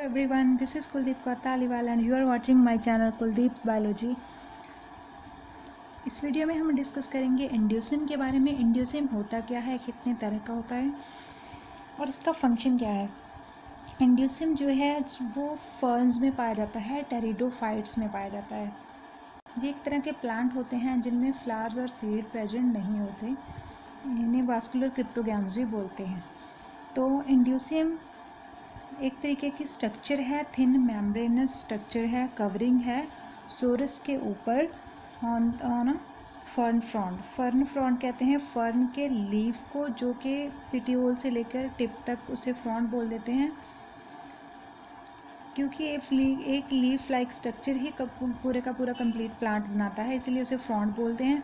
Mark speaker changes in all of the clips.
Speaker 1: everyone, this is Kuldeep Kaur Taliwal and you are watching my channel Kuldeep's Biology। इस video में हम discuss करेंगे इंड्यूसिन के बारे में। इंड्यूसिन होता क्या है, कितने तरह का होता है और इसका फंक्शन क्या है। इंड्यूसिन जो है वो फर्न्स में पाया जाता है, टेरिडोफाइट्स में पाया जाता है। ये एक तरह के प्लांट होते हैं जिनमें फ्लावर्स और सीड प्रेजेंट नहीं होते, इन्हें वास्कुलर क्रिप्टोगैम्स भी बोलते हैं। तो इंड्यूसिन एक तरीके की स्ट्रक्चर है, थिन मेम्ब्रेनस स्ट्रक्चर है, कवरिंग है सोरस के ऊपर on fern front. Fern front कहते हैं फर्न के लीफ को, जो कि पिटियोल से लेकर टिप तक उसे फ्रॉन्ट बोल देते हैं, क्योंकि एक लीफ लाइक स्ट्रक्चर ही पूरे का पूरा कंप्लीट प्लांट बनाता है, इसलिए उसे फ्रॉन्ट बोलते हैं।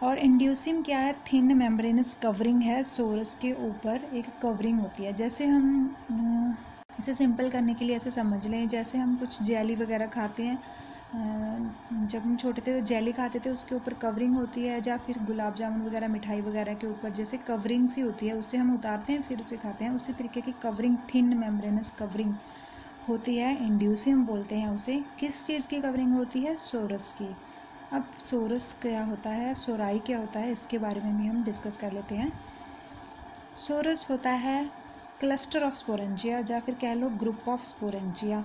Speaker 1: और इंड्यूसिन क्या है, थिन मेम्ब्रेनस कवरिंग है, सोरस के ऊपर एक कवरिंग होती है। जैसे हम इसे सिंपल करने के लिए ऐसे समझ लें, जैसे हम कुछ जेली वगैरह खाते हैं, जब हम छोटे थे तो जेली खाते थे, उसके ऊपर कवरिंग होती है, या फिर गुलाब जामुन वगैरह मिठाई वगैरह के ऊपर जैसे कवरिंग सी होती है, उससे हम उतारते हैं फिर उसे खाते हैं। उसी तरीके की कवरिंग, थिन मेम्ब्रेनस कवरिंग होती है, इंड्यूसियम बोलते हैं उसे। किस चीज़ की कवरिंग होती है, सोरस की। अब सोरस क्या होता है, सोराई क्या होता है, इसके बारे में भी हम डिस्कस कर लेते हैं। सोरस होता है क्लस्टर ऑफ स्पोरेंजिया, या फिर कह लो ग्रुप ऑफ स्पोरेंजिया।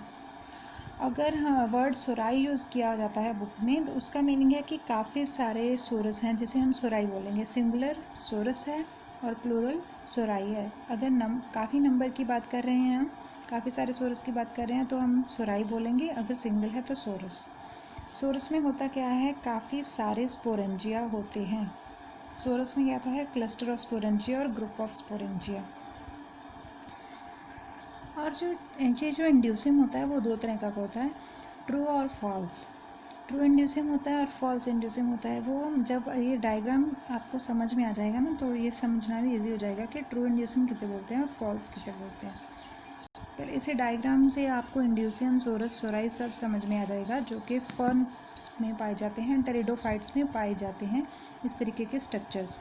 Speaker 1: अगर वर्ड सोराई यूज़ किया जाता है बुक में, तो उसका मीनिंग है कि काफ़ी सारे सोरस हैं, जिसे हम सोराई बोलेंगे। सिंगुलर सोरस है और प्लूरल सोराई है। अगर काफ़ी नंबर की बात कर रहे हैं, हम काफ़ी सारे सोरस की बात कर रहे हैं, तो हम सोराई बोलेंगे। अगर सिंगल है तो सोरस। सोरस में होता क्या है, काफ़ी सारे स्पोरेंजिया होते हैं। सोरस में क्या होता है, क्लस्टर ऑफ स्पोरेंजिया और ग्रुप ऑफ स्पोरेंजिया। और जो इंड्यूसियम होता है वो दो तरह का होता है, ट्रू और फॉल्स। ट्रू इंड्यूसियम होता है और फॉल्स इंड्यूसियम होता है। वो जब ये डायग्राम आपको समझ में आ जाएगा ना, तो ये समझना भी इजी हो जाएगा कि ट्रू इंड्यूसियम किसे बोलते हैं और फॉल्स किसे बोलते हैं। पहले इसी डायग्राम से आपको इंड्यूसियम, सोरस, सोराई सब समझ में आ जाएगा, जो कि फर्न्स में पाए जाते हैं, टेरिडोफाइट्स में पाए जाते हैं इस तरीके के स्ट्रक्चर्स।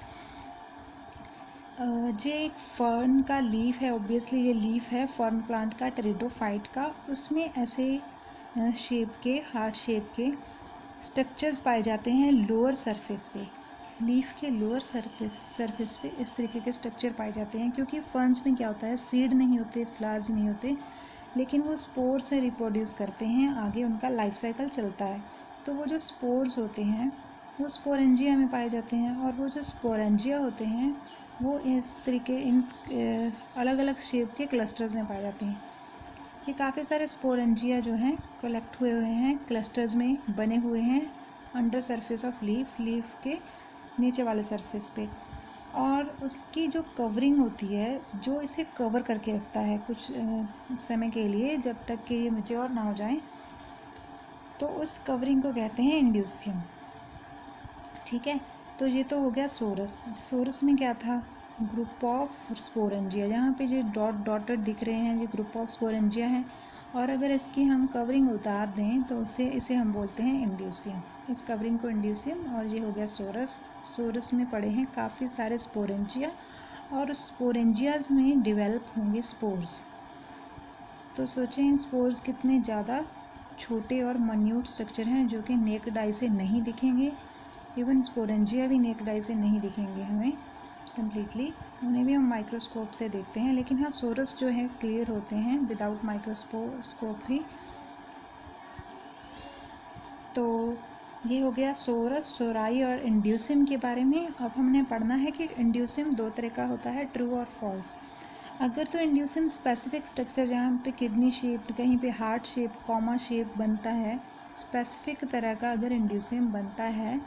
Speaker 1: जे एक फर्न का लीफ है, ऑब्वियसली ये लीफ है फर्न प्लांट का, टेरिडोफाइट का। उसमें ऐसे शेप के, हार्ट शेप के स्ट्रक्चर्स पाए जाते हैं लोअर सरफेस पे। लीफ के लोअर सरफेस पे इस तरीके के स्ट्रक्चर पाए जाते हैं, क्योंकि फर्न्स में क्या होता है, सीड नहीं होते, फ्लावर्स नहीं होते, लेकिन वो स्पोर से रिप्रोड्यूस करते हैं, आगे उनका लाइफ साइकिल चलता है। तो वो जो स्पोर्स होते हैं वो स्पोरेंजिया में पाए जाते हैं, और वो जो स्पोरेंजिया होते हैं वो इस तरीके इन अलग अलग शेप के क्लस्टर्स में पाए जाते हैं। ये काफ़ी सारे स्पोरेंजिया जो हैं कलेक्ट हुए हैं, क्लस्टर्स में बने हुए हैं अंडर सरफेस ऑफ लीफ के नीचे वाले सरफेस पे। और उसकी जो कवरिंग होती है, जो इसे कवर करके रखता है कुछ समय के लिए, जब तक कि ये मैच्योर ना हो जाए, तो उस कवरिंग को कहते हैं इंड्यूसियम। ठीक है, तो ये तो हो गया सोरस। सोरस में क्या था, ग्रुप ऑफ स्पोरेंजिया। यहाँ पे जो डॉटेड दिख रहे हैं, ये ग्रुप ऑफ स्पोरेंजिया हैं, और अगर इसकी हम कवरिंग उतार दें तो इसे हम बोलते हैं इंड्यूसियम। इस कवरिंग को इंड्यूसियम। और ये हो गया सोरस। सोरस में पड़े हैं काफ़ी सारे स्पोरेंजिया, और स्पोरेंजियाज में डिवेल्प होंगे स्पोर्स। तो सोचें स्पोर्स कितने ज़्यादा छोटे और मन्यूट स्ट्रक्चर हैं, जो कि नेक्ड आई से नहीं दिखेंगे। इवन स्पोरेंजिया भी नेक्ड आई से नहीं दिखेंगे हमें कम्प्लीटली, उन्हें भी हम माइक्रोस्कोप से देखते हैं। लेकिन हाँ, सोरस जो है क्लियर होते हैं विदाउट माइक्रोस्कोप भी। तो ये हो गया सोरस, सोराई और इंड्यूसियम के बारे में। अब हमने पढ़ना है कि इंड्यूसियम दो तरह का होता है, ट्रू और फॉल्स। अगर तो इंड्यूसियम स्पेसिफिक स्ट्रक्चर, जहाँ पे किडनी शेप, कहीं पे हार्ट शेप, कॉमा शेप बनता है, स्पेसिफिक तरह का अगर इंड्यूसियम बनता है,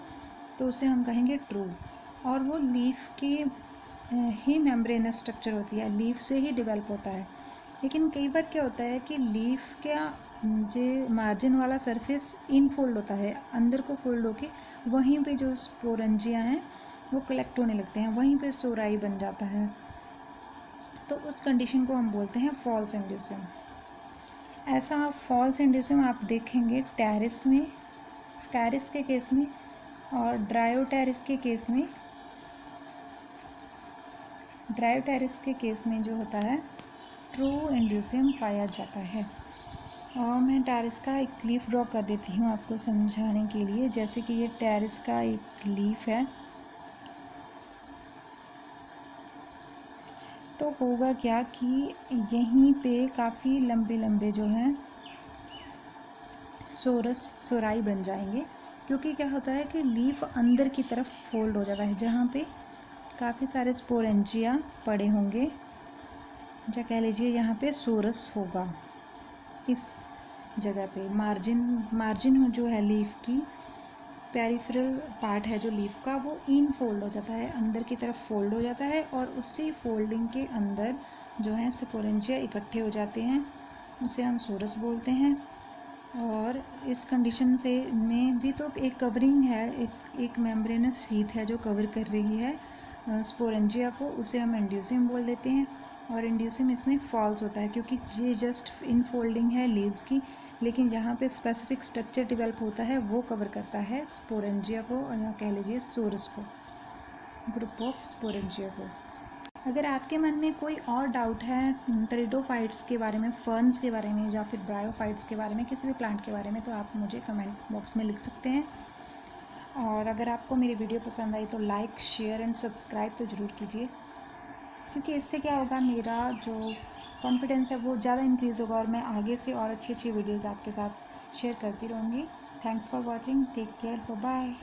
Speaker 1: तो उसे हम कहेंगे ट्रू। और वो लीफ की ही मेम्ब्रेनस स्ट्रक्चर होती है, लीफ से ही डेवलप होता है। लेकिन कई बार क्या होता है कि लीफ का जो मार्जिन वाला सरफेस इनफोल्ड होता है, अंदर को फोल्ड होके वहीं पे जो स्पोरेंजिया हैं वो कलेक्ट होने लगते हैं, वहीं पे सोराई बन जाता है। तो उस कंडीशन को हम बोलते हैं फॉल्स इंड्यूसियम। ऐसा फॉल्स इंड्यूसियम आप देखेंगे टेरिस में, टेरिस के केस में, और ड्रायोटेरिस के केस में। ड्रायोटेरिस के केस में जो होता है, ट्रू इंड्यूसियम पाया जाता है। और मैं टेरेस का एक लीफ ड्रॉ कर देती हूँ आपको समझाने के लिए। जैसे कि ये टेरेस का एक लीफ है, तो होगा क्या कि यहीं पे काफ़ी लंबे लंबे जो हैं सोराई बन जाएंगे, क्योंकि क्या होता है कि लीफ अंदर की तरफ फोल्ड हो जाता है, जहाँ पे काफ़ी सारे स्पोरेंजिया पड़े होंगे, या कह लीजिए यहाँ पे सोरस होगा। इस जगह पे मार्जिन जो है लीफ की, पेरिफेरल पार्ट है जो लीफ का, वो इन फोल्ड हो जाता है, अंदर की तरफ फोल्ड हो जाता है, और उसी फोल्डिंग के अंदर जो है स्पोरेंजिया इकट्ठे हो जाते हैं, उसे हम सोरस बोलते हैं। और इस कंडीशन से में भी तो एक कवरिंग है, एक मेम्ब्रेनस शीथ है जो कवर कर रही है स्पोरेंजिया को, उसे हम इंड्यूसियम बोल देते हैं। और इंड्यूसियम इसमें फॉल्स होता है, क्योंकि ये जस्ट इन फोल्डिंग है लीव्स की, लेकिन जहाँ पे स्पेसिफिक स्ट्रक्चर डेवलप होता है वो कवर करता है स्पोरेंजिया को, या कह लीजिए सोरस को, ग्रुप ऑफ स्पोरेंजिया को। अगर आपके मन में कोई और डाउट है टेरिडोफाइट्स के बारे में, फर्न्स के बारे में, या फिर ब्रायोफाइट्स के बारे में, किसी भी प्लांट के बारे में, तो आप मुझे कमेंट बॉक्स में लिख सकते हैं। और अगर आपको मेरी वीडियो पसंद आई तो लाइक, शेयर एंड सब्सक्राइब तो ज़रूर कीजिए, क्योंकि इससे क्या होगा, मेरा जो कॉन्फिडेंस है वो ज़्यादा इंक्रीज़ होगा, और मैं आगे से और अच्छी अच्छी वीडियोज़ आपके साथ शेयर करती रहूँगी। Thanks for watching, take care, bye bye.